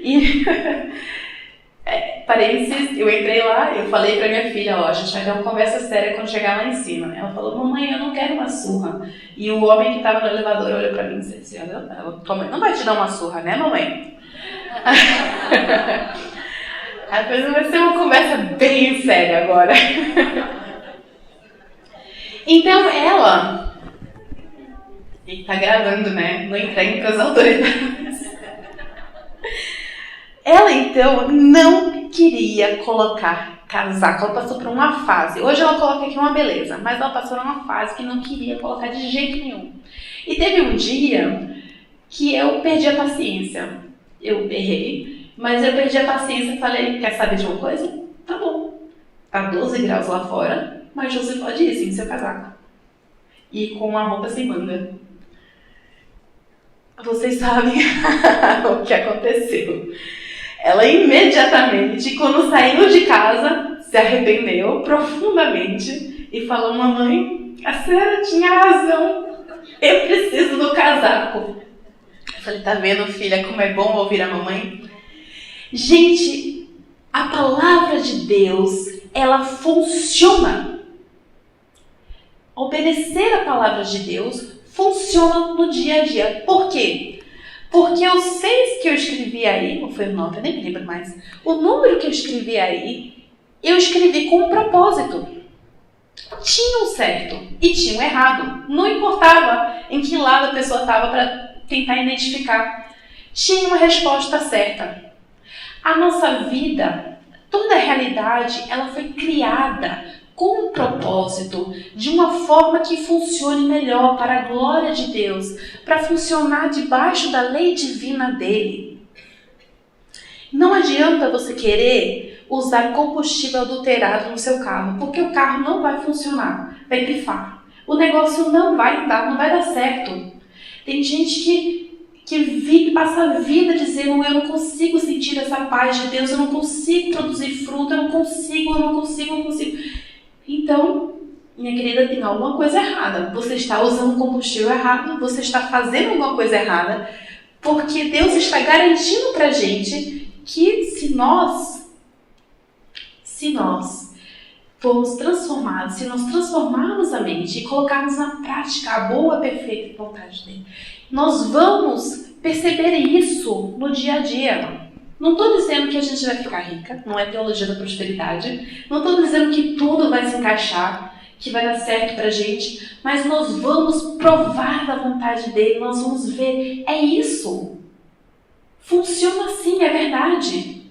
E Parênteses, eu entrei lá, eu falei pra minha filha, ó, a gente vai ter uma conversa séria quando chegar lá em cima. Ela falou, mamãe, eu não quero uma surra. E o homem que tava no elevador olhou pra mim e disse, tua mãe não vai te dar uma surra, né, mamãe? Aí vai ser uma conversa bem séria agora. Então ela, e tá gravando, né, não entregue pras autoridades. Ela, então, não queria colocar casaco. Ela passou por uma fase. Hoje ela coloca aqui uma beleza, mas ela passou por uma fase que não queria colocar de jeito nenhum. E teve um dia que eu perdi a paciência. Eu errei, mas eu perdi a paciência e falei, quer saber de uma coisa? Tá bom. Tá 12 graus lá fora, mas você pode ir sem seu casaco. E com a roupa sem manga. Vocês sabem o que aconteceu. Ela imediatamente, quando saiu de casa, se arrependeu profundamente e falou, mamãe, a senhora tinha razão, eu preciso do casaco. Eu falei, tá vendo, filha, como é bom ouvir a mamãe? Gente, a palavra de Deus, ela funciona. Obedecer a palavra de Deus funciona no dia a dia. Por quê? Porque os 6 que eu escrevi aí, ou foi o 9, eu nem me lembro mais, o número que eu escrevi aí, eu escrevi com um propósito. Tinha um certo e tinha um errado. Não importava em que lado a pessoa estava para tentar identificar. Tinha uma resposta certa. A nossa vida, toda a realidade, ela foi criada com um propósito, de uma forma que funcione melhor para a glória de Deus, para funcionar debaixo da lei divina dele. Não adianta você querer usar combustível adulterado no seu carro, porque o carro não vai funcionar, vai pifar. O negócio não vai andar, não vai dar certo. Tem gente que passa a vida dizendo, eu não consigo sentir essa paz de Deus, eu não consigo produzir fruto, eu não consigo. Então, minha querida, tem alguma coisa errada. Você está usando combustível errado, você está fazendo alguma coisa errada, porque Deus está garantindo pra gente que se nós formos transformados, se nós transformarmos a mente e colocarmos na prática a boa, perfeita vontade dele, nós vamos perceber isso no dia a dia. Não estou dizendo que a gente vai ficar rica, não é teologia da prosperidade. Não estou dizendo que tudo vai se encaixar, que vai dar certo pra gente, mas nós vamos provar da vontade dele, nós vamos ver, é isso. Funciona assim, é verdade.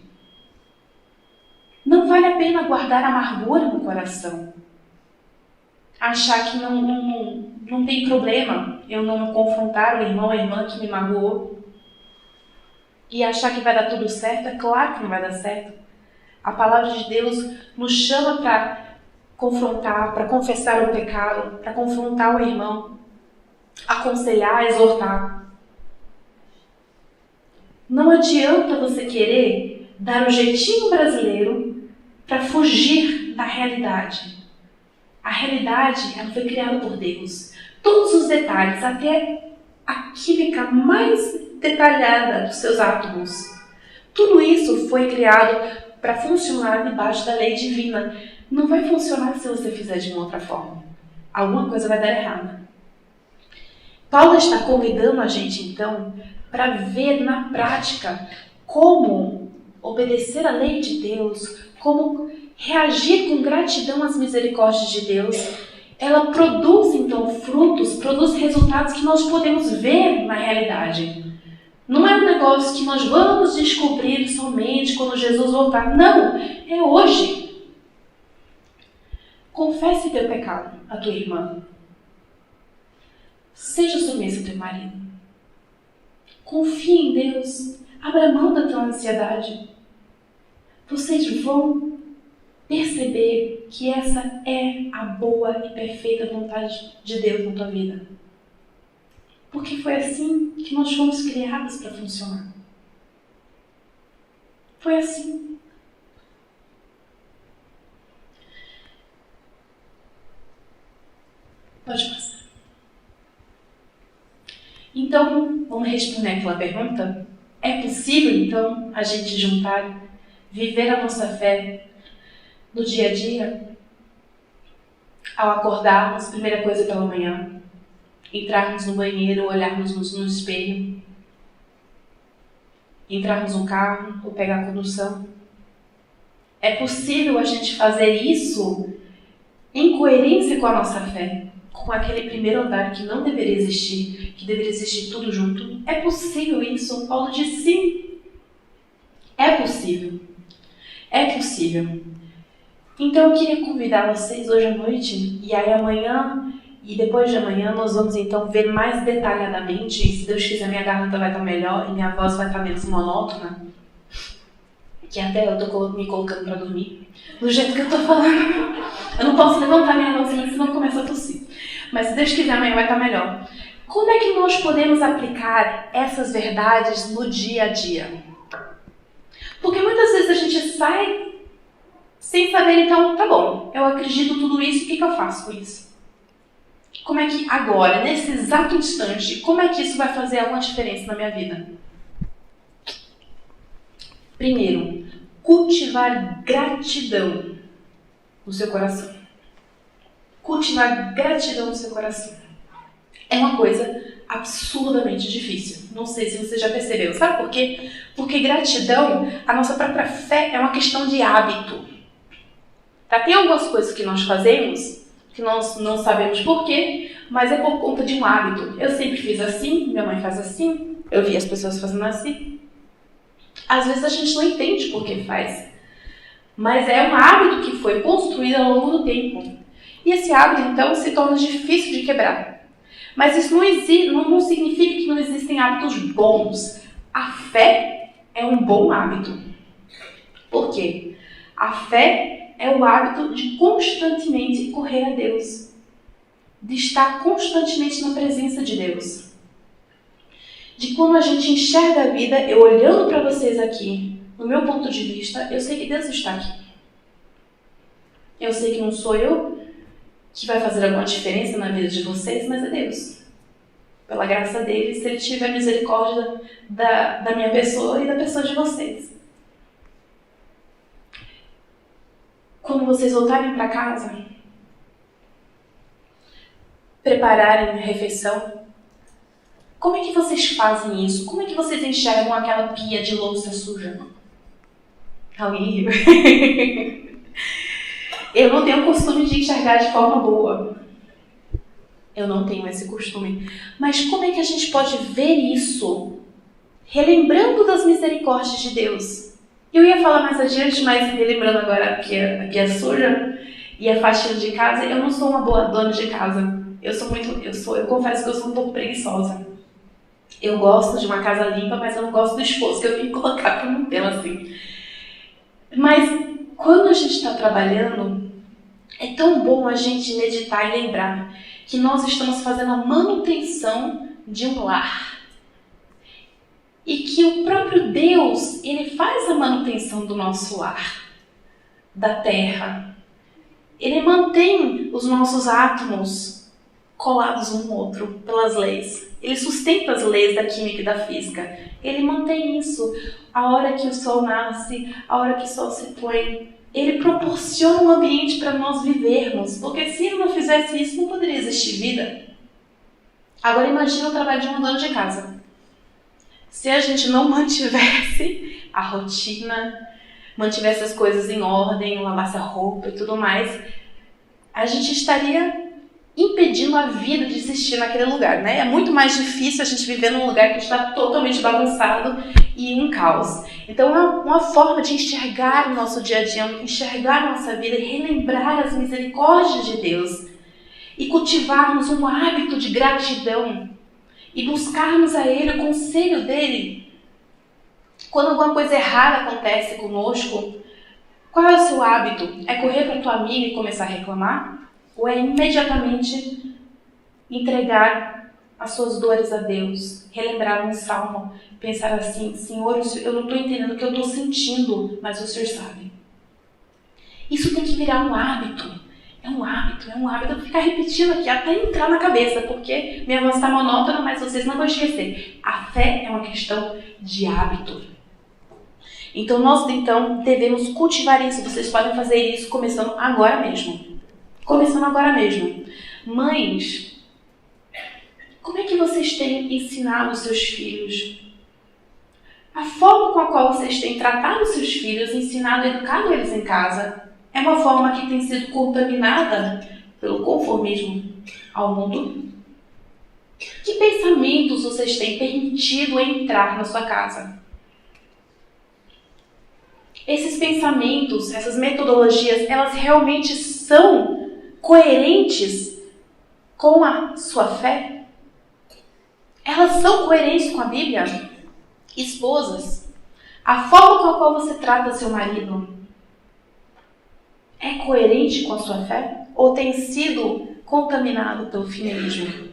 Não vale a pena guardar amargura no coração. Achar que não tem problema eu não confrontar o irmão ou a irmã que me magoou. E achar que vai dar tudo certo, é claro que não vai dar certo. A palavra de Deus nos chama para confrontar, para confessar o pecado, para confrontar o irmão, aconselhar, exortar. Não adianta você querer dar o jeitinho brasileiro para fugir da realidade. A realidade, ela foi criada por Deus. Todos os detalhes, até a química mais detalhada dos seus átomos. Tudo isso foi criado para funcionar debaixo da lei divina. Não vai funcionar se você fizer de uma outra forma. Alguma coisa vai dar errado. Paulo está convidando a gente, então, para ver na prática como obedecer à lei de Deus, como reagir com gratidão às misericórdias de Deus. Ela produz, então, frutos, produz resultados que nós podemos ver na realidade. Não é um negócio que nós vamos descobrir somente quando Jesus voltar. Não, é hoje. Confesse teu pecado à tua irmã. Seja submissa ao teu marido. Confie em Deus. Abra mão da tua ansiedade. Vocês vão perceber que essa é a boa e perfeita vontade de Deus na tua vida. Porque foi assim que nós fomos criados para funcionar. Foi assim. Pode passar. Então, vamos responder aquela pergunta? É possível, então, a gente juntar viver a nossa fé no dia a dia, ao acordarmos, primeira coisa pela manhã, entrarmos no banheiro, olharmos no espelho, entrarmos no carro ou pegar a condução. É possível a gente fazer isso em coerência com a nossa fé, com aquele primeiro andar que não deveria existir, que deveria existir tudo junto. É possível isso? Paulo diz sim. É possível. É possível. Então eu queria convidar vocês hoje à noite, e aí amanhã e depois de amanhã nós vamos então ver mais detalhadamente, e se Deus quiser minha garganta vai estar melhor e minha voz vai estar menos monótona, que até eu estou me colocando para dormir, do jeito que eu estou falando. Eu não posso levantar minha vozinha senão começa a tossir. Mas se Deus quiser amanhã vai estar melhor. Como é que nós podemos aplicar essas verdades no dia a dia? Porque muitas vezes a gente sai sem saber, então, tá bom, eu acredito tudo isso, o que eu faço com isso? Como é que agora, nesse exato instante, como é que isso vai fazer alguma diferença na minha vida? Primeiro, cultivar gratidão no seu coração. Cultivar gratidão no seu coração. É uma coisa absurdamente difícil. Não sei se você já percebeu. Sabe por quê? Porque gratidão, a nossa própria fé, é uma questão de hábito. Tá? Tem algumas coisas que nós fazemos que nós não sabemos por quê, mas é por conta de um hábito. Eu sempre fiz assim, minha mãe faz assim, eu vi as pessoas fazendo assim. Às vezes a gente não entende por que faz, mas é um hábito que foi construído ao longo do tempo. E esse hábito, então, se torna difícil de quebrar. Mas isso não significa que não existem hábitos bons. A fé é um bom hábito. Por quê? A fé é o hábito de constantemente correr a Deus, de estar constantemente na presença de Deus. De quando a gente enxerga a vida, eu olhando para vocês aqui, no meu ponto de vista, eu sei que Deus está aqui. Eu sei que não sou eu que vai fazer alguma diferença na vida de vocês, mas é Deus. Pela graça dele, se ele tiver misericórdia da minha pessoa e da pessoa de vocês. Quando vocês voltarem para casa, prepararem a refeição, como é que vocês fazem isso? Como é que vocês enxergam aquela pia de louça suja? Alguém riu? Eu não tenho o costume de enxergar de forma boa. Eu não tenho esse costume. Mas como é que a gente pode ver isso? Relembrando das misericórdias de Deus. Eu ia falar mais adiante, mas me lembrando agora que a pia é suja e a faxina de casa, eu não sou uma boa dona de casa. Eu confesso que eu sou um pouco preguiçosa. Eu gosto de uma casa limpa, mas eu não gosto do esforço que eu tenho que colocar para mantê-la assim. Mas quando a gente está trabalhando, é tão bom a gente meditar e lembrar que nós estamos fazendo a manutenção de um lar. E que o próprio Deus, ele faz a manutenção do nosso lar, da terra. Ele mantém os nossos átomos colados um no outro pelas leis. Ele sustenta as leis da química e da física. Ele mantém isso. A hora que o sol nasce, a hora que o sol se põe, ele proporciona um ambiente para nós vivermos. Porque se ele não fizesse isso, não poderia existir vida. Agora imagina o trabalho de uma dona de casa. Se a gente não mantivesse a rotina, mantivesse as coisas em ordem, lavasse a roupa e tudo mais, a gente estaria impedindo a vida de existir naquele lugar, né? É muito mais difícil a gente viver num lugar que está totalmente bagunçado e um caos. Então, é uma forma de enxergar o nosso dia a dia, enxergar a nossa vida e relembrar as misericórdias de Deus e cultivarmos um hábito de gratidão e buscarmos a Ele, o conselho dEle. Quando alguma coisa errada acontece conosco, qual é o seu hábito? É correr para tua amiga e começar a reclamar? Ou é imediatamente entregar as suas dores a Deus? Relembrar um salmo, pensar assim, Senhor, eu não estou entendendo o que eu estou sentindo, mas o Senhor sabe. Isso tem que virar um hábito. É um hábito. Eu vou ficar repetindo aqui até entrar na cabeça, porque minha voz está monótona, mas vocês não vão esquecer. A fé é uma questão de hábito. Então nós devemos cultivar isso. Vocês podem fazer isso começando agora mesmo. Mães, como é que vocês têm ensinado os seus filhos? A forma com a qual vocês têm tratado os seus filhos, ensinado e educado eles em casa, é uma forma que tem sido contaminada pelo conformismo ao mundo? Que pensamentos vocês têm permitido entrar na sua casa? Esses pensamentos, essas metodologias, elas realmente são coerentes com a sua fé? Elas são coerentes com a Bíblia? Esposas, a forma com a qual você trata seu marido é coerente com a sua fé? Ou tem sido contaminado pelo feminismo?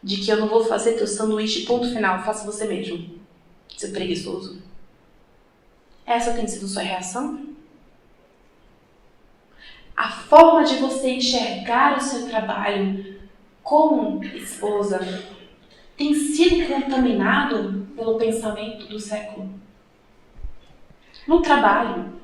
De que eu não vou fazer teu sanduíche, ponto final, faça você mesmo, seu preguiçoso. Essa tem sido sua reação? A forma de você enxergar o seu trabalho como esposa tem sido contaminado pelo pensamento do século? No trabalho,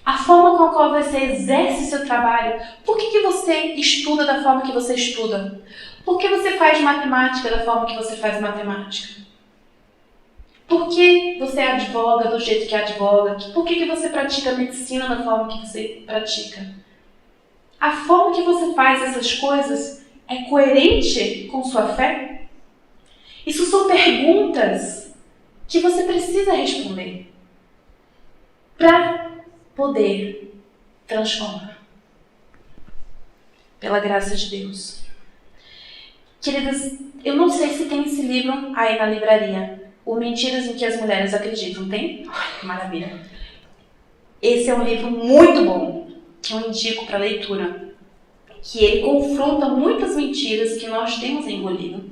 a forma com a qual você exerce seu trabalho, por que você estuda da forma que você estuda? Por que você faz matemática da forma que você faz matemática? Por que você advoga do jeito que advoga? Por que você pratica medicina da forma que você pratica? A forma que você faz essas coisas é coerente com sua fé? Isso são perguntas que você precisa responder para poder transformar. Pela graça de Deus. Queridas, eu não sei se tem esse livro aí na livraria. O Mentiras em que as Mulheres Acreditam. Tem? Ai, que maravilha. Esse é um livro muito bom, que eu indico para leitura. Que ele confronta muitas mentiras que nós temos engolido.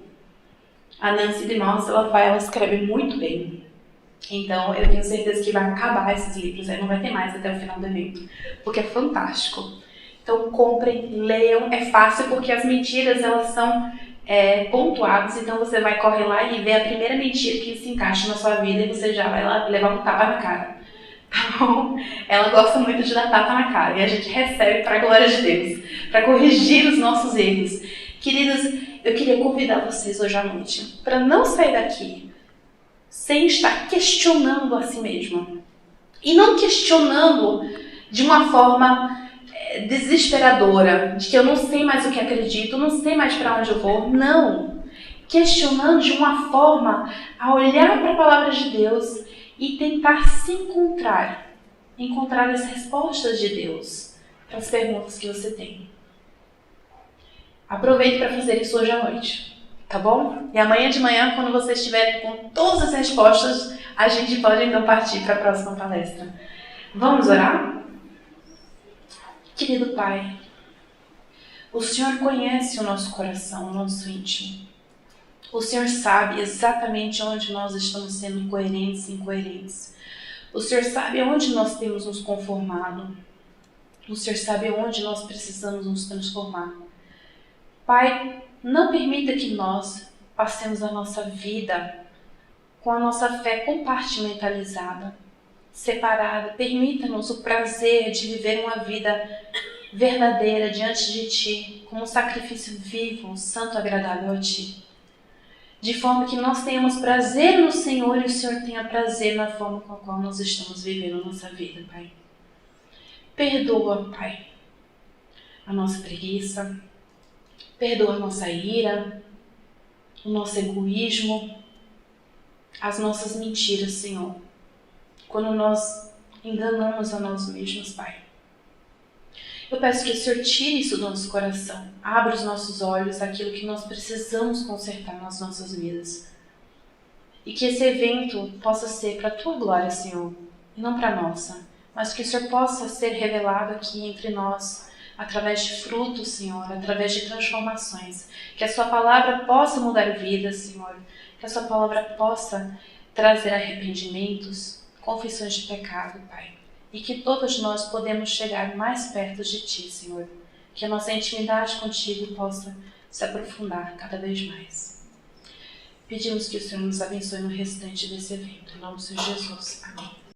A Nancy DeMoss, ela escreve muito bem. Então, eu tenho certeza que vai acabar esses livros. Aí não vai ter mais até o final do evento. Porque é fantástico. Então, comprem, leiam. É fácil porque as mentiras, elas são pontuadas. Então, você vai correr lá e ver a primeira mentira que se encaixa na sua vida e você já vai lá levar um tapa na cara. Tá bom? Ela gosta muito de dar tapa na cara. E a gente recebe para a glória de Deus. Para corrigir os nossos erros. Queridas, eu queria convidar vocês hoje à noite para não sair daqui sem estar questionando a si mesma. E não questionando de uma forma desesperadora, de que eu não sei mais o que acredito, não sei mais para onde eu vou. Não. Questionando de uma forma a olhar para a palavra de Deus e tentar se encontrar as respostas de Deus para as perguntas que você tem. Aproveite para fazer isso hoje à noite, tá bom? E amanhã de manhã, quando vocês estiverem com todas as respostas, a gente pode então partir para a próxima palestra. Vamos orar? Querido Pai, o Senhor conhece o nosso coração, o nosso íntimo. O Senhor sabe exatamente onde nós estamos sendo coerentes e incoerentes. O Senhor sabe onde nós temos nos conformado. O Senhor sabe onde nós precisamos nos transformar. Pai, não permita que nós passemos a nossa vida com a nossa fé compartimentalizada, separada. Permita-nos o prazer de viver uma vida verdadeira diante de Ti, como um sacrifício vivo, santo, agradável a Ti. De forma que nós tenhamos prazer no Senhor e o Senhor tenha prazer na forma com a qual nós estamos vivendo a nossa vida, Pai. Perdoa, Pai, a nossa preguiça, perdoa a nossa ira, o nosso egoísmo, as nossas mentiras, Senhor, quando nós enganamos a nós mesmos, Pai. Eu peço que o Senhor tire isso do nosso coração, abra os nossos olhos àquilo que nós precisamos consertar nas nossas vidas. E que esse evento possa ser para a Tua glória, Senhor, e não para a nossa, mas que o Senhor possa ser revelado aqui entre nós, através de frutos, Senhor, através de transformações. Que a Sua palavra possa mudar vidas, Senhor, que a Sua palavra possa trazer arrependimentos, confissões de pecado, Pai. E que todos nós podemos chegar mais perto de Ti, Senhor. Que a nossa intimidade contigo possa se aprofundar cada vez mais. Pedimos que o Senhor nos abençoe no restante desse evento. Em nome do Senhor Jesus. Amém.